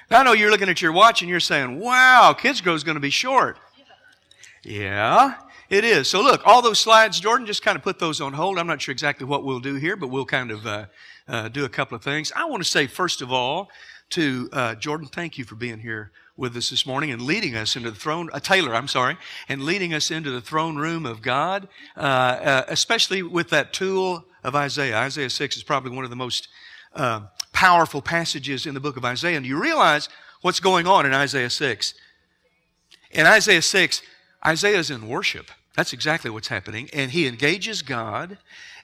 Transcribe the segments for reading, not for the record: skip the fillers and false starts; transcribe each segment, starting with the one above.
Now, I know you're looking at your watch and you're saying, wow, Kids Grow is going to be short. Yeah, it is. So look, all those slides, Jordan, just kind of put those on hold. I'm not sure exactly what we'll do here, but we'll kind of do a couple of things. I want to say, first of all, to Jordan, thank you for being here with us this morning and leading us into the throne, Taylor, I'm sorry, and leading us into the throne room of God, especially with that tool of Isaiah. Isaiah 6 is probably one of the most powerful passages in the book of Isaiah. And do you realize what's going on in Isaiah 6? In Isaiah 6, Isaiah is in worship. That's exactly what's happening. And he engages God,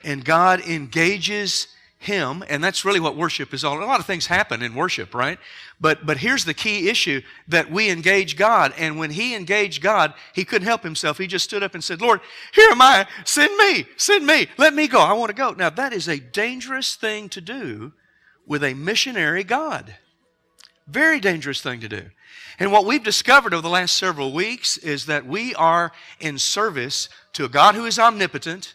and God engages him, and that's really what worship is all. A lot of things happen in worship, right? But here's the key issue, that we engage God, and when he engaged God, he couldn't help himself. He just stood up and said, Lord, here am I, send me, let me go, I want to go. Now that is a dangerous thing to do with a missionary God. Very dangerous thing to do. And what we've discovered over the last several weeks is that we are in service to a God who is omnipotent,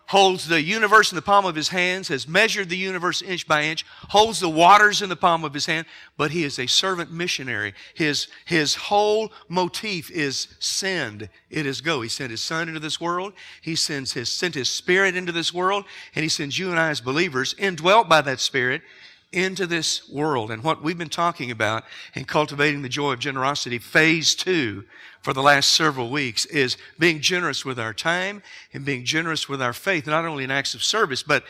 holds the universe in the palm of his hands, has measured the universe inch by inch, holds the waters in the palm of his hand, but he is a servant missionary. His whole motif is send, it is go. He sent his Son into this world, he sent his Spirit into this world, and he sends you and I as believers, indwelt by that Spirit, into this world. And what we've been talking about in Cultivating the Joy of Generosity, phase 2, for the last several weeks, is being generous with our time and being generous with our faith, not only in acts of service, but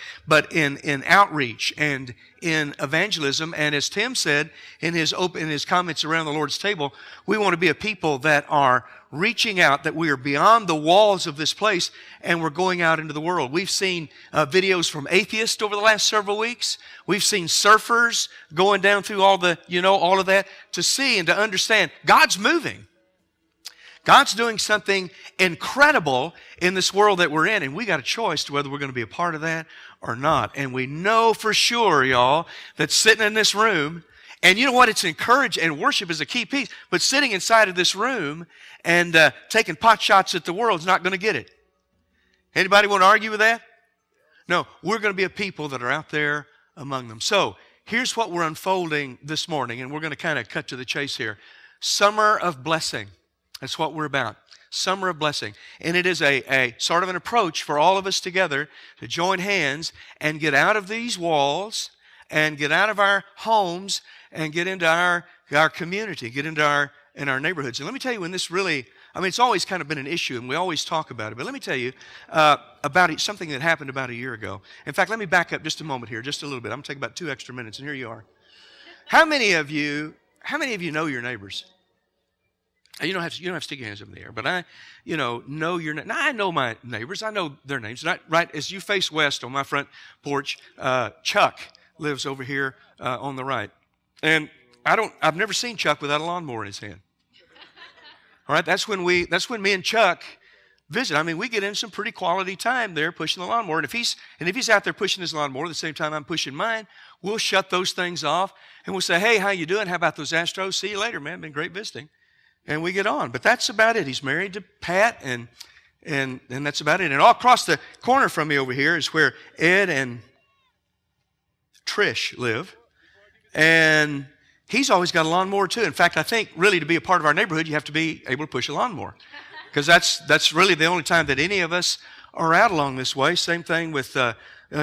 in outreach and in evangelism. And as Tim said in his comments around the Lord's table, we want to be a people that are reaching out, that we are beyond the walls of this place and we're going out into the world. We've seen videos from atheists over the last several weeks. We've seen surfers going down through all of that to see and to understand God's moving. God's doing something incredible in this world that we're in, and we got a choice to whether we're going to be a part of that or not. And we know for sure, y'all, that sitting in this room, and you know what? It's encouraged, and worship is a key piece, but sitting inside of this room and taking pot shots at the world is not going to get it. Anybody want to argue with that? No, we're going to be a people that are out there among them. So here's what we're unfolding this morning, and we're going to kind of cut to the chase here. Summer of blessing. That's what we're about. Summer of blessing. And it is a sort of an approach for all of us together to join hands and get out of these walls and get out of our homes and get into our community, get into our neighborhoods. And let me tell you, when this really, it's always kind of been an issue and we always talk about it, but let me tell you about something that happened about a year ago. In fact, let me back up just a moment here, just a little bit. I'm going to take about 2 extra minutes, and here you are. How many of you know your neighbors? You don't have to stick your hands up in the air, but I know your neighbors. Now, I know my neighbors. I know their names. Right as you face west on my front porch, Chuck lives over here on the right. And I've never seen Chuck without a lawnmower in his hand. All right, that's when me and Chuck visit. We get in some pretty quality time there pushing the lawnmower. And if he's out there pushing his lawnmower at the same time I'm pushing mine, we'll shut those things off and we'll say, hey, how you doing? How about those Astros? See you later, man. Been great visiting. And we get on. But that's about it. He's married to Pat, and that's about it. And all across the corner from me over here is where Ed and Trish live. And he's always got a lawnmower too. In fact, I think really to be a part of our neighborhood, you have to be able to push a lawnmower. Because that's really the only time that any of us are out along this way. Same thing with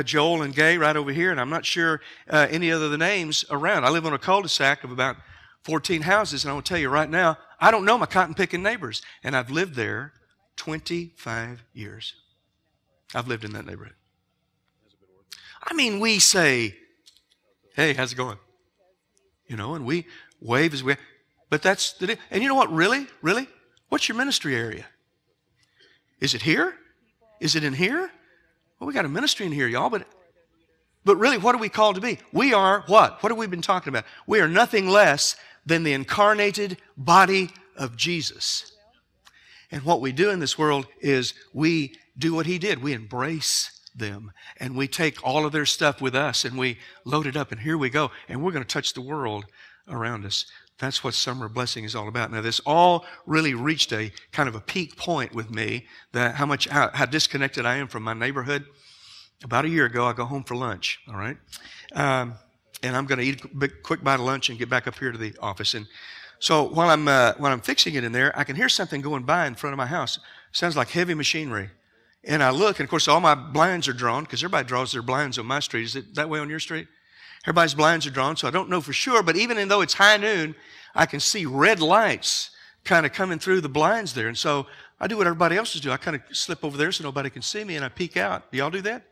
Joel and Gay right over here. And I'm not sure any other of the names around. I live on a cul-de-sac of about 14 houses, and I will tell you right now, I don't know my cotton-picking neighbors, and I've lived there 25 years. I've lived in that neighborhood. We say, hey, how's it going? And we wave as we, but that's the deal. And you know what, really? What's your ministry area? Is it here? Is it in here? Well, we got a ministry in here, y'all, but really, what are we called to be? We are what? What have we been talking about? We are nothing less than the incarnated body of Jesus. And what we do in this world is we do what he did. We embrace them, and we take all of their stuff with us, and we load it up, and here we go. And we're going to touch the world around us. That's what Summer of Blessing is all about. Now, this all really reached a kind of a peak point with me, that how disconnected I am from my neighborhood. About a year ago, I go home for lunch, all right? and I'm going to eat a quick bite of lunch and get back up here to the office. And so while I'm fixing it in there, I can hear something going by in front of my house. Sounds like heavy machinery. And I look, and of course all my blinds are drawn, because everybody draws their blinds on my street. Is it that way on your street? Everybody's blinds are drawn, so I don't know for sure. But even though it's high noon, I can see red lights kind of coming through the blinds there. And so I do what everybody else do. I kind of slip over there so nobody can see me, and I peek out. Do y'all do that?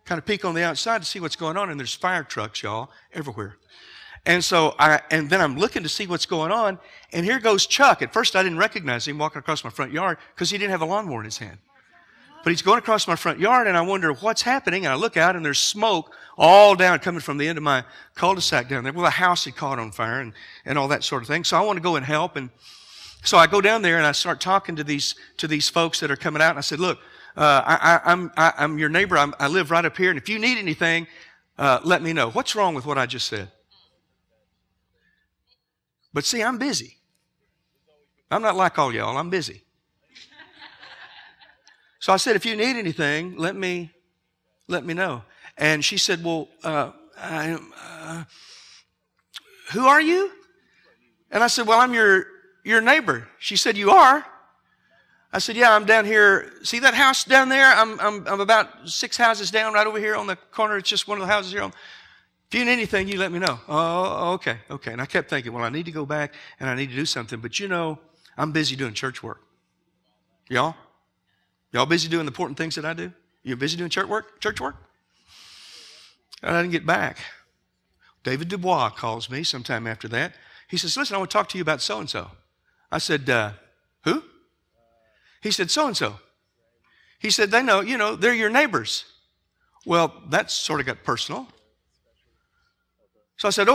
Kind of peek on the outside to see what's going on, and there's fire trucks, y'all, everywhere. And so then I'm looking to see what's going on, and here goes Chuck. At first I didn't recognize him walking across my front yard because he didn't have a lawnmower in his hand. But he's going across my front yard, and I wonder what's happening. And I look out, and there's smoke all down coming from the end of my cul-de-sac down there. Well, the house had caught on fire and all that sort of thing. So I want to go and help. And so I go down there, and I start talking to these folks that are coming out. And I said, look, I'm your neighbor. I live right up here. And if you need anything, let me know. What's wrong with what I just said? But see, I'm busy. I'm not like all y'all. I'm busy. So I said, if you need anything, let me know. And she said, well, who are you? And I said, well, I'm your neighbor. She said, you are? I said, yeah, I'm down here. See that house down there? I'm about 6 houses down right over here on the corner. It's just one of the houses here. If you need anything, you let me know. Oh, okay. And I kept thinking, well, I need to go back and I need to do something. But I'm busy doing church work. Y'all busy doing the important things that I do? You busy doing church work? And I didn't get back. David Dubois calls me sometime after that. He says, listen, I want to talk to you about so-and-so. I said, who? He said, so-and-so. He said, they know, they're your neighbors. Well, that sort of got personal. So I said,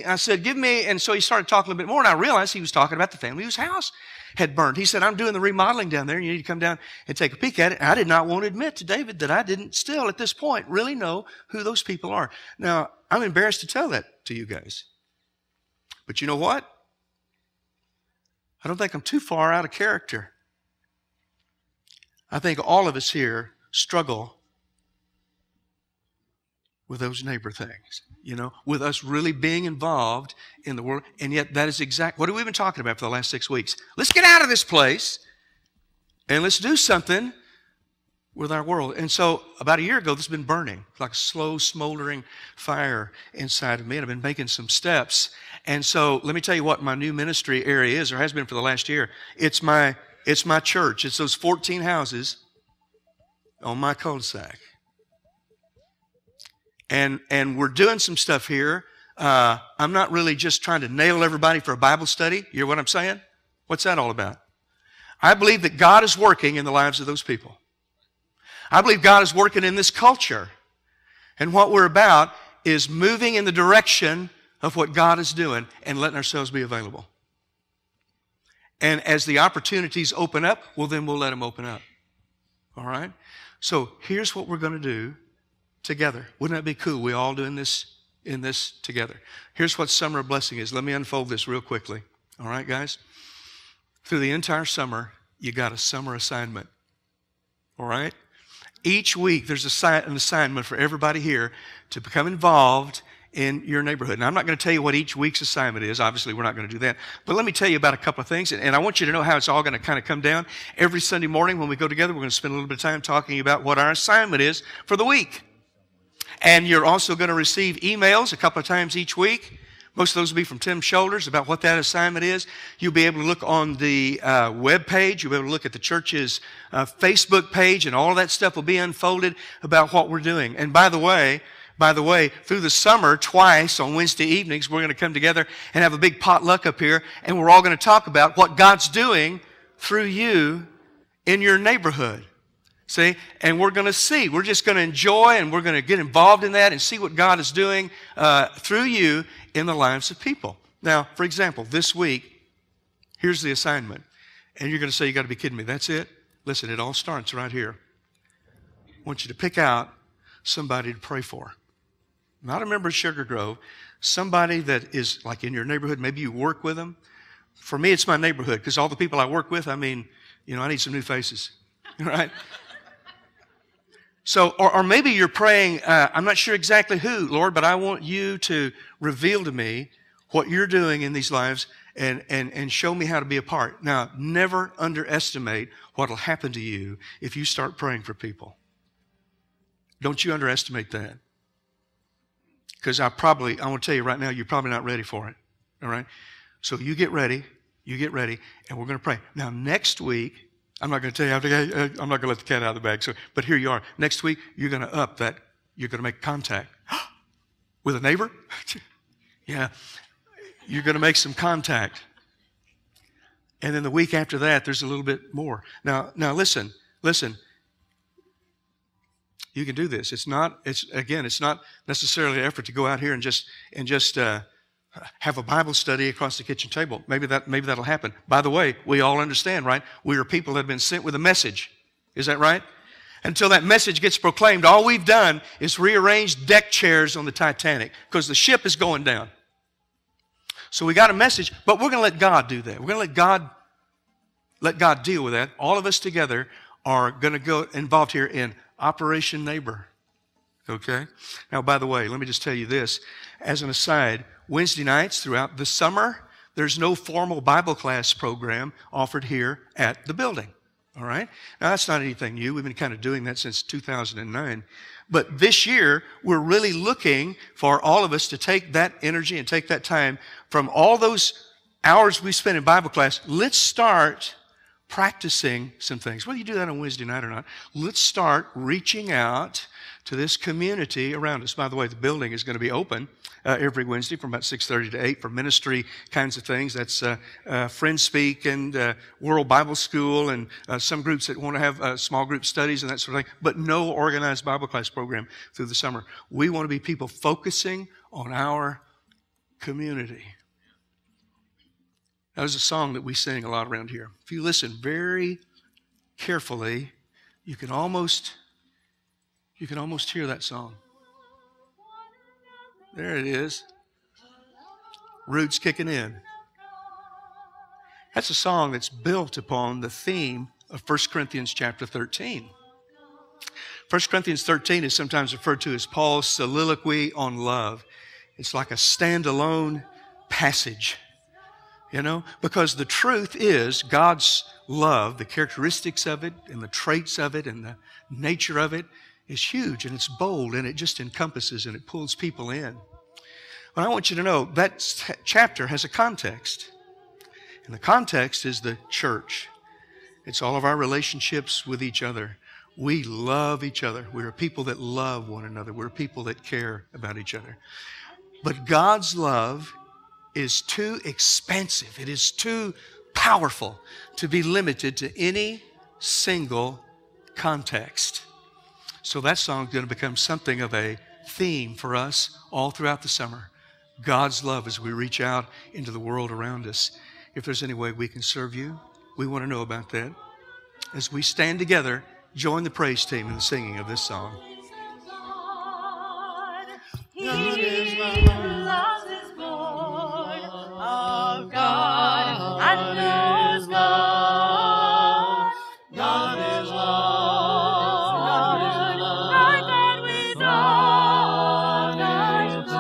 I said, give me, and so he started talking a little bit more, and I realized he was talking about the family whose house had burned. He said, I'm doing the remodeling down there, and you need to come down and take a peek at it. And I did not want to admit to David that I didn't still, at this point, really know who those people are. Now, I'm embarrassed to tell that to you guys. But you know what? I don't think I'm too far out of character. I think all of us here struggle with those neighbor things, with us really being involved in the world. And yet that is what have we been talking about for the last 6 weeks? Let's get out of this place and let's do something with our world. And so about a year ago, this has been burning. It's like a slow, smoldering fire inside of me. And I've been making some steps. And so let me tell you what my new ministry area is, or has been for the last year. It's my church. It's those 14 houses on my cul-de-sac. And we're doing some stuff here. I'm not really just trying to nail everybody for a Bible study. You hear what I'm saying? What's that all about? I believe that God is working in the lives of those people. I believe God is working in this culture. And what we're about is moving in the direction of what God is doing and letting ourselves be available. And as the opportunities open up, then we'll let them open up. All right? So here's what we're going to do together. Wouldn't that be cool? We all doing this in this together. Here's what Summer of Blessing is. Let me unfold this real quickly. All right, guys? Through the entire summer, you got a summer assignment. All right? Each week, there's an assignment for everybody here to become involved in your neighborhood. Now, I'm not going to tell you what each week's assignment is. Obviously, we're not going to do that. But let me tell you about a couple of things. And I want you to know how it's all going to kind of come down. Every Sunday morning when we go together, we're going to spend a little bit of time talking about what our assignment is for the week. And you're also going to receive emails a couple of times each week. Most of those will be from Tim Shoulders about what that assignment is. You'll be able to look on the web page. You'll be able to look at the church's Facebook page, and all of that stuff will be unfolded about what we're doing. And by the way, through the summer, twice on Wednesday evenings, we're going to come together and have a big potluck up here, and we're all going to talk about what God's doing through you in your neighborhood. See? And we're going to see. We're just going to enjoy, and we're going to get involved in that and see what God is doing through you in the lives of people. Now, for example, this week, here's the assignment. And you're going to say, you got to be kidding me. That's it? Listen, it all starts right here. I want you to pick out somebody to pray for. Not a member of Sugar Grove. Somebody that is like in your neighborhood. Maybe you work with them. For me, it's my neighborhood, because all the people I work with, I need some new faces. Right? So, or maybe you're praying, I'm not sure exactly who, Lord, but I want you to reveal to me what you're doing in these lives and show me how to be a part. Now, never underestimate what will happen to you if you start praying for people. Don't you underestimate that. Because I want to tell you right now, you're probably not ready for it. All right? So you get ready, and we're going to pray. Now, next week, I'm not going to tell you, I'm not going to let the cat out of the bag. But here you are. Next week, you're going to you're going to make contact. With a neighbor? Yeah. You're going to make some contact. And then the week after that, there's a little bit more. Now listen. You can do this. It's not necessarily an effort to go out here and just have a Bible study across the kitchen table. Maybe that'll happen. By the way, we all understand, right? We are people that have been sent with a message. Is that right? Until that message gets proclaimed, all we've done is rearrange deck chairs on the Titanic because the ship is going down. So we got a message, but we're going to let God do that. We're going to let God deal with that. All of us together are going to go involved here in Operation Neighbor. Okay? Now, by the way, let me just tell you this. As an aside, Wednesday nights throughout the summer, there's no formal Bible class program offered here at the building. All right? Now, that's not anything new. We've been kind of doing that since 2009. But this year, we're really looking for all of us to take that energy and take that time from all those hours we spend in Bible class. Let's start practicing some things. Whether you do that on Wednesday night or not, let's start reaching out to this community around us. By the way, the building is going to be open every Wednesday from about 6:30 to 8 for ministry kinds of things. That's Friend Speak and World Bible School and some groups that want to have small group studies and that sort of thing, but no organized Bible class program through the summer. We want to be people focusing on our community. That was a song that we sing a lot around here. If you listen very carefully, you can almost hear that song. There it is. Roots kicking in. That's a song that's built upon the theme of 1 Corinthians chapter 13. 1 Corinthians 13 is sometimes referred to as Paul's soliloquy on love. It's like a standalone passage. Because the truth is God's love, the characteristics of it and the traits of it and the nature of it is huge and it's bold and it just encompasses and it pulls people in. But I want you to know that chapter has a context. And the context is the church. It's all of our relationships with each other. We love each other. We're people that love one another. We're people that care about each other. But God's love is too expansive. It is too powerful to be limited to any single context. So that song is going to become something of a theme for us all throughout the summer. God's love as we reach out into the world around us. If there's any way we can serve you, we want to know about that. As we stand together, join the praise team in the singing of this song. He loves his born of God and knows God. God is love. God with all God's joy.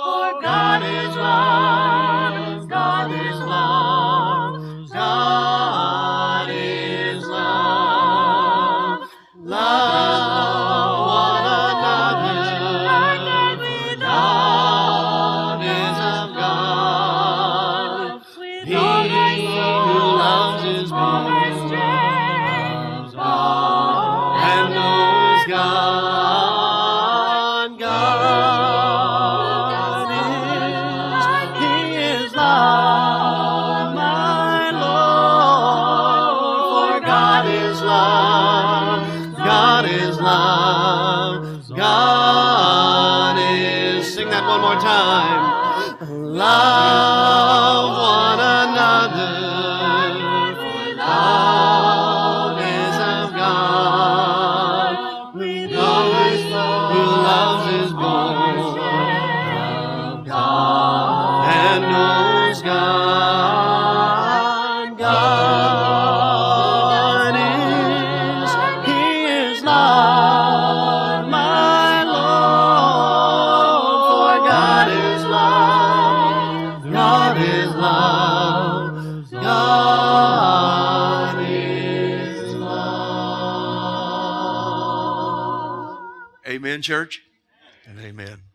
For God is love. God is love. God is love. Love one another. God is of God. He who loves his born and knows God. God is, he is love, my Lord. For God is love. God is love. God is, sing that one more time. Love one another. Love is of God. Those who loves his born of God and knows God. God is, he is love. Amen, church? And amen.